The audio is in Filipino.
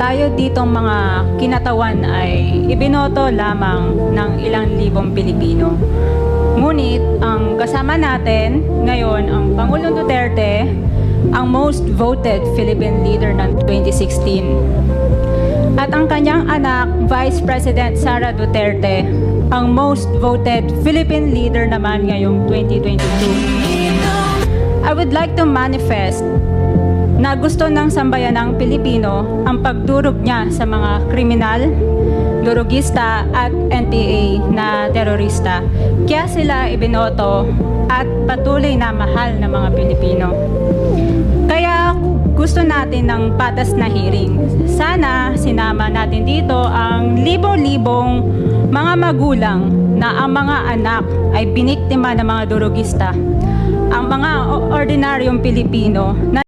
tayo ditong mga kinatawan ay ibinoto lamang ng ilang libong Pilipino. Ngunit ang kasama natin ngayon ang Pangulong Duterte, ang most voted Philippine leader ng 2016. At ang kanyang anak, Vice President Sara Duterte, ang most voted Philippine leader naman ngayong 2022. I would like to manifest na gusto ng sambayanang Pilipino ang pagdurog niya sa mga kriminal, durugista at NPA na terorista. Kaya sila ibinoto at patuloy na mahal ng mga Pilipino. Kaya gusto natin ng patas na hearing. Sana sinama natin dito ang libo-libong mga magulang na ang mga anak ay biniktima ng mga durugista. Ang mga ordinaryong Pilipino na